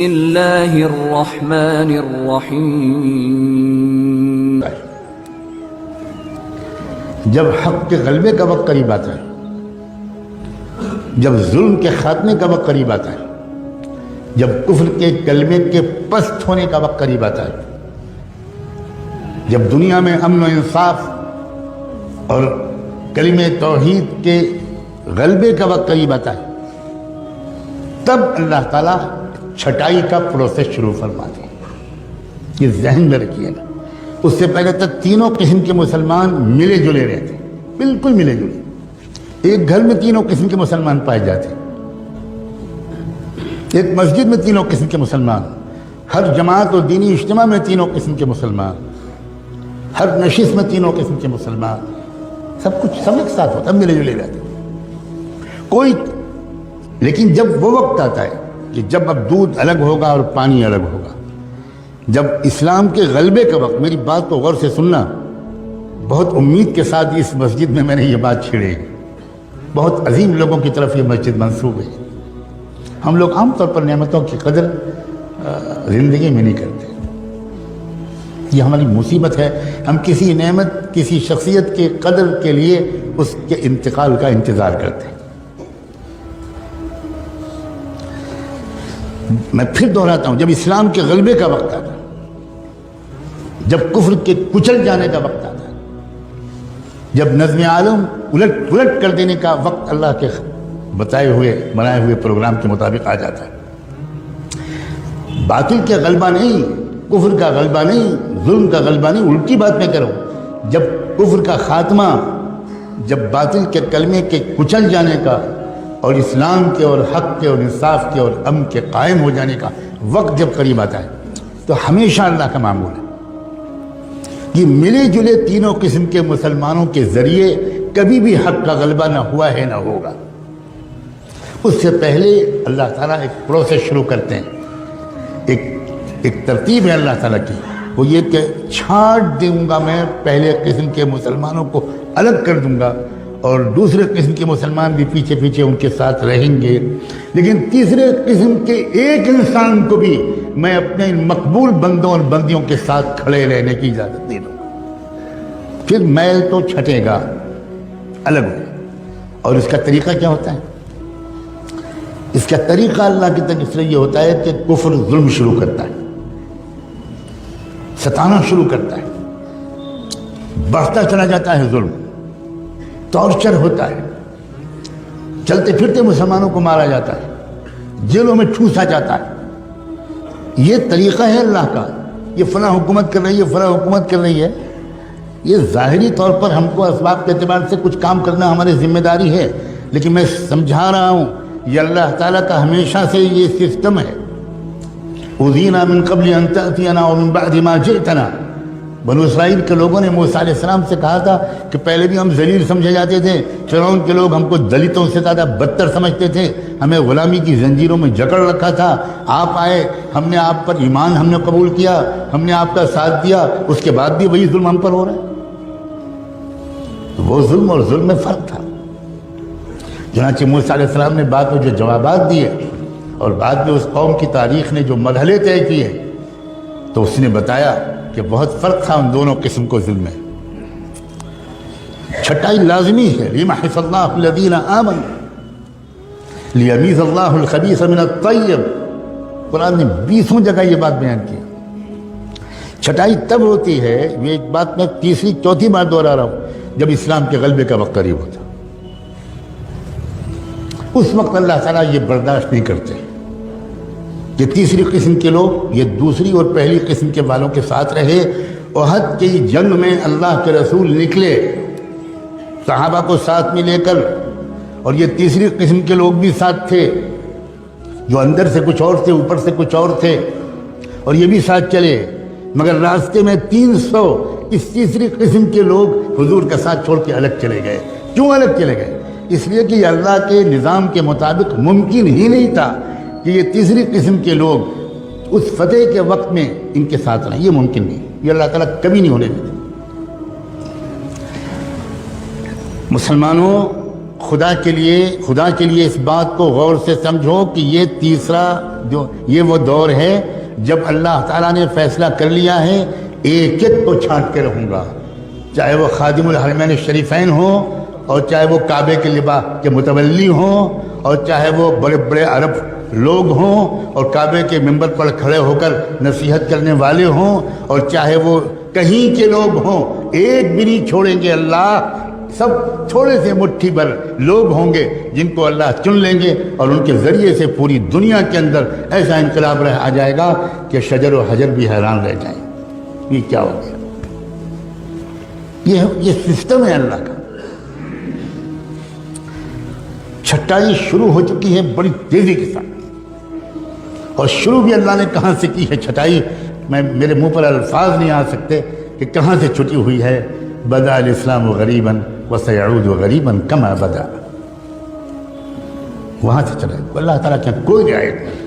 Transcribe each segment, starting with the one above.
اللہ الرحمن الرحیم۔ جب حق کے غلبے کا وقت قریب آتا ہے، جب ظلم کے خاتمے کا وقت قریب آتا ہے، جب کفر کے کلمے کے پست ہونے کا وقت قریب آتا ہے، جب دنیا میں امن و انصاف اور کلمہ توحید کے غلبے کا وقت قریب آتا ہے، تب اللہ تعالیٰ چھٹائی کا پروسیس شروع فرماتے ہیں۔ یہ ذہن میں رکھیے گا، اس سے پہلے تک تینوں قسم کے مسلمان ملے جلے رہتے، بالکل ملے جلے، ایک گھر میں تینوں قسم کے مسلمان پائے جاتے، ایک مسجد میں تینوں قسم کے مسلمان، ہر جماعت اور دینی اجتماع میں تینوں قسم کے مسلمان، ہر نشست میں تینوں قسم کے مسلمان، سب کچھ سب ایک ساتھ ہوتا ہے، ملے جلے رہتے کوئی۔ لیکن جب وہ وقت آتا ہے کہ جب اب دودھ الگ ہوگا اور پانی الگ ہوگا، جب اسلام کے غلبے کا وقت، میری بات کو غور سے سننا، بہت امید کے ساتھ اس مسجد میں نے یہ بات چھیڑی ہے، بہت عظیم لوگوں کی طرف یہ مسجد منسوب ہے۔ ہم لوگ عام طور پر نعمتوں کی قدر زندگی میں نہیں کرتے، یہ ہماری مصیبت ہے۔ ہم کسی نعمت، کسی شخصیت کے قدر کے لیے اس کے انتقال کا انتظار کرتے ہیں۔ میں پھر دہراتا ہوں، جب اسلام کے غلبے کا وقت آتا ہے، جب کفر کے کچل جانے کا وقت آتا ہے، جب نظم عالم الٹ کر دینے کا وقت اللہ کے بنائے ہوئے پروگرام کے مطابق آ جاتا ہے، باطل کا غلبہ نہیں، کفر کا غلبہ نہیں، ظلم کا غلبہ نہیں، الٹی بات میں کروں، جب کفر کا خاتمہ، جب باطل کے کلمے کے کچل جانے کا اور اسلام کے اور حق کے اور انصاف کے اور امن کے قائم ہو جانے کا وقت جب قریب آتا ہے، تو ہمیشہ اللہ کا معمول ہے کہ ملے جلے تینوں قسم کے مسلمانوں کے ذریعے کبھی بھی حق کا غلبہ نہ ہوا ہے نہ ہوگا۔ اس سے پہلے اللہ تعالیٰ ایک پروسیس شروع کرتے ہیں، ایک ترتیب ہے اللہ تعالیٰ کی، وہ یہ کہ چھانٹ دوں گا میں، پہلے قسم کے مسلمانوں کو الگ کر دوں گا اور دوسرے قسم کے مسلمان بھی پیچھے پیچھے ان کے ساتھ رہیں گے، لیکن تیسرے قسم کے ایک انسان کو بھی میں اپنے مقبول بندوں اور بندیوں کے ساتھ کھڑے رہنے کی اجازت دے دوں۔ پھر میل تو چھٹے گا، الگ ہوگا۔ اور اس کا طریقہ کیا ہوتا ہے؟ اس کا طریقہ اللہ کی طرف سے یہ ہوتا ہے کہ کفر ظلم شروع کرتا ہے، ستانا شروع کرتا ہے، بڑھتا چلا جاتا ہے ظلم، ٹارچر ہوتا ہے، چلتے پھرتے مسلمانوں کو مارا جاتا ہے، جیلوں میں ٹھوسا جاتا ہے۔ یہ طریقہ ہے اللہ کا، یہ فلاں حکومت کر رہی ہے، فلاں حکومت کر رہی ہے، یہ ظاہری طور پر ہم کو اسباب کے اعتبار سے کچھ کام کرنا ہماری ذمہ داری ہے، لیکن میں سمجھا رہا ہوں یہ اللہ تعالیٰ کا ہمیشہ سے یہ سسٹم ہے۔ اُذِينَا مِن قَبْلِ أَن تَأْتِيَنَا وَمِن بَعْدِ مَا جِئْتَنَا، بنو اسرائیل کے لوگوں نے موسیٰ علیہ السلام سے کہا تھا کہ پہلے بھی ہم ذلیل سمجھے جاتے تھے، فرعون کے لوگ ہم کو دلتوں سے زیادہ بدتر سمجھتے تھے، ہمیں غلامی کی زنجیروں میں جکڑ رکھا تھا، آپ آئے، ہم نے آپ پر ایمان ہم نے قبول کیا، ہم نے آپ کا ساتھ دیا، اس کے بعد بھی وہی ظلم ہم پر ہو رہا ہے۔ وہ ظلم اور ظلم میں فرق تھا۔ چنانچہ موسیٰ علیہ السلام نے بعد میں جو جوابات دیے اور بعد میں اس قوم کی تاریخ نے جو مرحلے طے کیے، تو اس نے بتایا کہ بہت فرق تھا ان دونوں قسم کو ظلم میں۔ چھٹائی لازمی ہے، لِيَمْحِصَ اللَّهُ الَّذِينَ آمَنُوا لِيَمِيزَ اللَّهُ الْخَبِيثَ مِنَ الطَّيِّبِ، قرآن نے 20 جگہ یہ بات بیان کی۔ چھٹائی تب ہوتی ہے، یہ ایک بات میں تیسری چوتھی بار دوہرا رہا ہوں، جب اسلام کے غلبے کا وقت قریب ہوتا، اس وقت اللہ تعالیٰ یہ برداشت نہیں کرتے کہ تیسری قسم کے لوگ یہ دوسری اور پہلی قسم کے والوں کے ساتھ رہے۔ احد کی جنگ میں اللہ کے رسول نکلے صحابہ کو ساتھ میں لے کر، اور یہ تیسری قسم کے لوگ بھی ساتھ تھے، جو اندر سے کچھ اور تھے، اوپر سے کچھ اور تھے، اور یہ بھی ساتھ چلے، مگر راستے میں 300 اس تیسری قسم کے لوگ حضور کا ساتھ چھوڑ کے الگ چلے گئے۔ کیوں الگ چلے گئے؟ اس لیے کہ یہ اللہ کے نظام کے مطابق ممکن ہی نہیں تھا کہ یہ تیسری قسم کے لوگ اس فتح کے وقت میں ان کے ساتھ رہیں، یہ ممکن نہیں، یہ اللہ تعالیٰ کبھی نہیں ہونے دیتے۔ مسلمانوں، خدا کے لیے اس بات کو غور سے سمجھو کہ یہ تیسرا یہ وہ دور ہے جب اللہ تعالیٰ نے فیصلہ کر لیا ہے ایک ایک کو چھانٹ کے رہوں گا، چاہے وہ خادم الحرمین الشریفین ہوں، اور چاہے وہ کعبے کے لباس کے متولی ہوں، اور چاہے وہ بڑے بڑے عرب لوگ ہوں اور کعبے کے ممبر پر کھڑے ہو کر نصیحت کرنے والے ہوں، اور چاہے وہ کہیں کے لوگ ہوں، ایک بھی نہیں چھوڑیں گے اللہ۔ سب تھوڑے سے مٹھی بھر لوگ ہوں گے جن کو اللہ چن لیں گے، اور ان کے ذریعے سے پوری دنیا کے اندر ایسا انقلاب آ جائے گا کہ شجر و حجر بھی حیران رہ جائیں۔ یہ کیا ہو گیا؟ یہ سسٹم ہے اللہ کا۔ چھٹائی شروع ہو چکی ہے بڑی تیزی کے ساتھ، اور شروع بھی اللہ نے کہاں سے کی ہے چھٹائی؟ میرے منہ پر الفاظ نہیں آ سکتے کہ کہاں سے چھٹی ہوئی ہے۔ بدا الاسلام غریباً وسيعود غریباً کما بدا، وہاں سے چلے۔ اللہ تعالیٰ کے کوئی رعایت نہیں،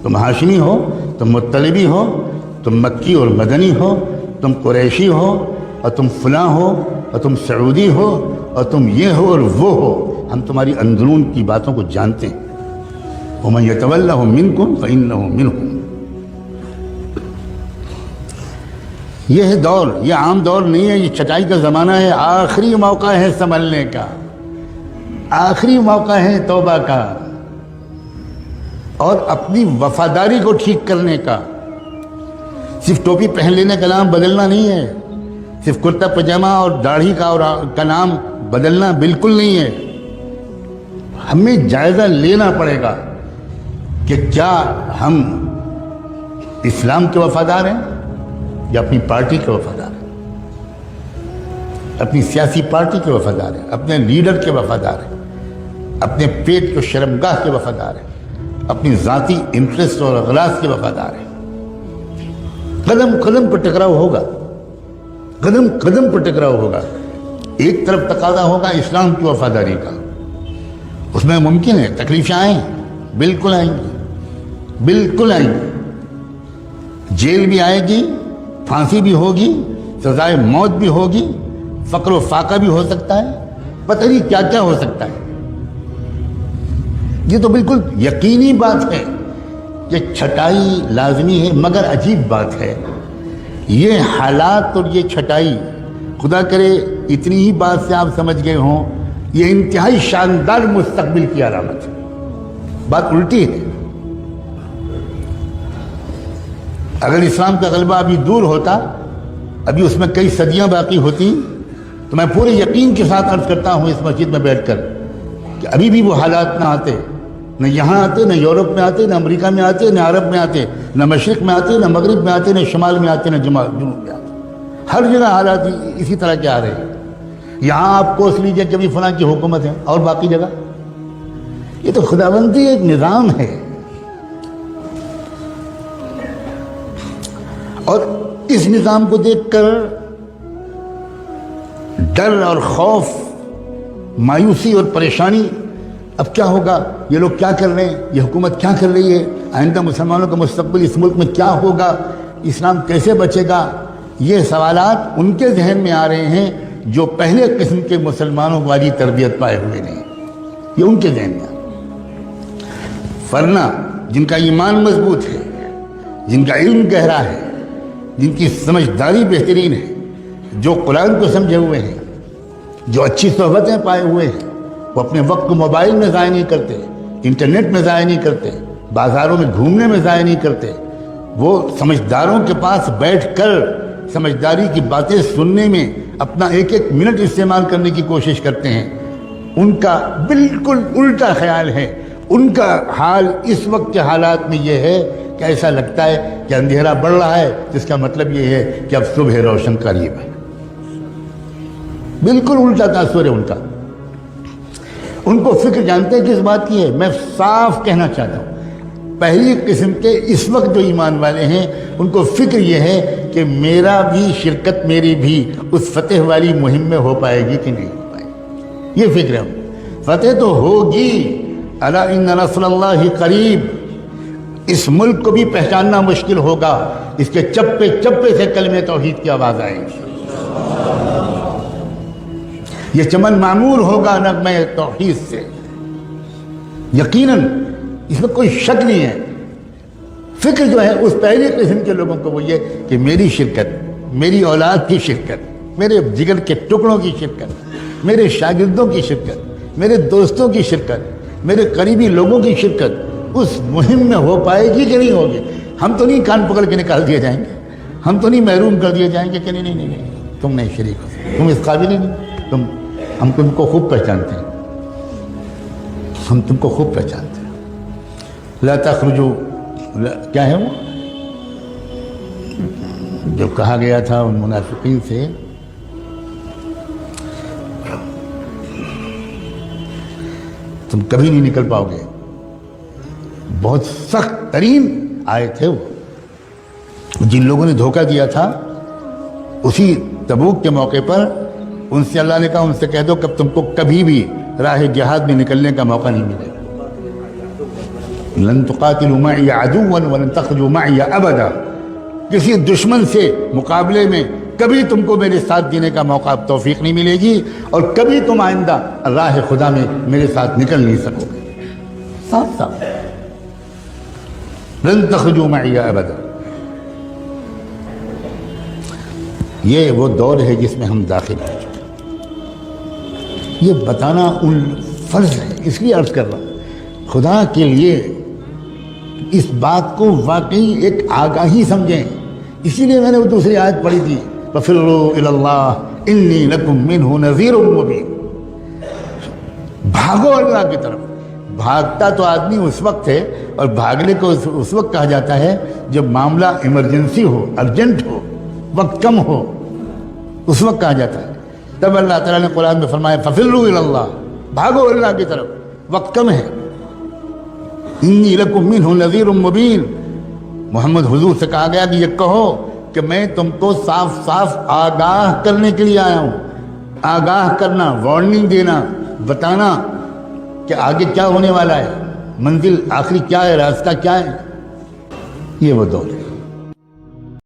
تم ہاشمی ہو، تم مطلبی ہو، تم مکی اور مدنی ہو، تم قریشی ہو، اور تم فلاں ہو، اور تم سعودی ہو، اور تم یہ ہو اور وہ ہو، ہم تمہاری اندرون کی باتوں کو جانتے ہیں۔ وَمَن يَتَوَلَّهُم مِّنكُمْ فَإِنَّهُ مِنْهُمْ۔ یہ ہے دور، یہ عام دور نہیں ہے، یہ چھٹائی کا زمانہ ہے۔ آخری موقع ہے سنبھلنے کا، آخری موقع ہے توبہ کا، اور اپنی وفاداری کو ٹھیک کرنے کا۔ صرف ٹوپی پہن لینے کا نام بدلنا نہیں ہے، صرف کرتا پجامہ اور داڑھی کا نام بدلنا بالکل نہیں ہے۔ ہمیں جائزہ لینا پڑے گا کہ کیا ہم اسلام کے وفادار ہیں یا اپنی پارٹی کے وفادار ہیں، اپنی سیاسی پارٹی کے وفادار ہیں، اپنے لیڈر کے وفادار ہیں، اپنے پیٹ کو شرمگاہ کے وفادار ہیں، اپنی ذاتی انٹرسٹ اور اغراض کے وفادار ہیں۔ قدم قدم پر ٹکراؤ ہوگا، قدم قدم پر ٹکراؤ ہوگا۔ ایک طرف تقاضا ہوگا اسلام کی وفاداری کا، اس میں ممکن ہے تکلیفیں آئیں، بالکل آئیں گی، بالکل آئیں گی، جیل بھی آئے گی، پھانسی بھی ہوگی، سزائے موت بھی ہوگی، فقر و فاقہ بھی ہو سکتا ہے، پتہ نہیں کیا کیا ہو سکتا ہے۔ یہ تو بالکل یقینی بات ہے کہ چھٹائی لازمی ہے، مگر عجیب بات ہے یہ حالات اور یہ چھٹائی، خدا کرے اتنی ہی بات سے آپ سمجھ گئے ہوں، یہ انتہائی شاندار مستقبل کی علامت ہے۔ بات الٹی ہے۔ اگر اسلام کا غلبہ ابھی دور ہوتا، ابھی اس میں کئی صدیاں باقی ہوتی، تو میں پورے یقین کے ساتھ عرض کرتا ہوں اس مسجد میں بیٹھ کر کہ ابھی بھی وہ حالات نہ آتے، نہ یہاں آتے، نہ یورپ میں آتے، نہ امریکہ میں آتے، نہ عرب میں آتے، نہ مشرق میں آتے، نہ مغرب میں آتے، نہ شمال میں آتے، نہ جنوب میں آتے۔ ہر جگہ حالات اسی طرح کے آ رہے ہیں۔ یہاں آپ کوس لیجئے کہ بھی فلاں کی حکومت ہے، اور باقی جگہ یہ تو خداوندی ایک نظام ہے، اور اس نظام کو دیکھ کر ڈر اور خوف، مایوسی اور پریشانی، اب کیا ہوگا، یہ لوگ کیا کر رہے ہیں، یہ حکومت کیا کر رہی ہے، آئندہ مسلمانوں کا مستقبل اس ملک میں کیا ہوگا، اسلام کیسے بچے گا، یہ سوالات ان کے ذہن میں آ رہے ہیں جو پہلے قسم کے مسلمانوں والی تربیت پائے ہوئے نہیں، یہ ان کے ذہن میں آ رہے ہیں۔ ورنہ جن کا ایمان مضبوط ہے، جن کا علم گہرا ہے، جن کی سمجھداری بہترین ہے، جو قرآن کو سمجھے ہوئے ہیں، جو اچھی صحبتیں پائے ہوئے ہیں، وہ اپنے وقت کو موبائل میں ضائع نہیں کرتے، انٹرنیٹ میں ضائع نہیں کرتے، بازاروں میں گھومنے میں ضائع نہیں کرتے، وہ سمجھداروں کے پاس بیٹھ کر سمجھداری کی باتیں سننے میں اپنا ایک ایک منٹ استعمال کرنے کی کوشش کرتے ہیں۔ ان کا بالکل الٹا خیال ہے۔ ان کا حال اس وقت کے حالات میں یہ ہے کہ ایسا لگتا ہے کہ اندھیرا بڑھ رہا ہے، جس کا مطلب یہ ہے کہ اب صبح روشن قریب ہے۔ بالکل الٹا تاثر ہے ان کا۔ ان کو فکر جانتے ہیں کس بات کی ہے؟ میں صاف کہنا چاہتا ہوں، پہلی قسم کے اس وقت جو ایمان والے ہیں ان کو فکر یہ ہے کہ میرا بھی شرکت، میری بھی اس فتح والی مہم میں ہو پائے گی کہ نہیں ہو پائے گی، یہ فکر ہے۔ فتح تو ہوگی، الا ان نصر اللہ قریب۔ اس ملک کو بھی پہچاننا مشکل ہوگا، اس کے چپے چپے سے کلمہ توحید کی آواز آئے گی۔ یہ چمن معمور ہوگا نغمہ توحید سے، یقیناً اس میں کوئی شک نہیں ہے۔ فکر جو ہے اس پہلی قسم کے لوگوں کو وہ یہ کہ میری شرکت، میری اولاد کی شرکت، میرے جگر کے ٹکڑوں کی شرکت، میرے شاگردوں کی شرکت، میرے دوستوں کی شرکت، میرے قریبی لوگوں کی شرکت اس مہم میں ہو پائے گی کہ نہیں ہوگی۔ ہم تو نہیں کان پکڑ کے نکال دیے جائیں گے، ہم تو نہیں محروم کر دیے جائیں گے کہ نہیں نہیں نہیں تم نہیں شریک ہو، تم اس قابل ہی نہیں، ہم تم کو خوب پہچانتے ہیں، ہم تم کو خوب پہچانتے ہیں۔ لا تخرجوا، کیا ہے وہ جو کہا گیا تھا ان منافقین سے، تم کبھی نہیں نکل پاؤ گے، بہت سخت ترین آئے تھے وہ۔ جن لوگوں نے دھوکہ دیا تھا اسی تبوک کے موقع پر ان سے اللہ نے کہا ان سے کہہ دو کہ تم کو کبھی بھی راہ جہاد میں نکلنے کا موقع نہیں ملے گا۔ لن تقاتلوا معي عدوا ولن تخرجوا معي ابدا، کسی دشمن سے مقابلے میں کبھی تم کو میرے ساتھ دینے کا موقع توفیق نہیں ملے گی، اور کبھی تم آئندہ راہ خدا میں میرے ساتھ نکل نہیں سکو گے۔ صاف صاف لن تخرجوا معي ابدا۔ یہ وہ دور ہے جس میں ہم داخل ہو چکے، یہ بتانا ان فرض ہے، اس لیے عرض کر رہا ہوں خدا کے لیے اس بات کو واقعی ایک آگاہی سمجھیں۔ اسی لیے میں نے وہ دوسری آیت پڑھی تھی، فَفِرُّوا إِلَى اللَّهِ إِنِّي لَكُمْ مِنْهُ نَذِيرٌ مُّبِينٌ۔ بھاگو اللہ کی طرف۔ بھاگتا تو آدمی اس وقت ہے، اور بھاگنے کو اس وقت کہا جاتا ہے جب معاملہ ایمرجنسی ہو، ارجنٹ ہو، وقت کم ہو، اس وقت کہا جاتا ہے۔ تب اللہ تعالیٰ نے قرآن میں فرمایا فَفِرُّوا إِلَى اللَّهِ، بھاگو اللہ کی طرف، وقت کم ہے۔ انی لکم منہ نذیر مبین، محمد حضور سے کہا گیا کہ یہ کہو کہ میں تم کو صاف صاف آگاہ کرنے کے لیے آیا ہوں۔ آگاہ کرنا، وارننگ دینا، بتانا کہ آگے کیا ہونے والا ہے، منزل آخری کیا ہے، راستہ کیا ہے۔ یہ وہ دور ہے۔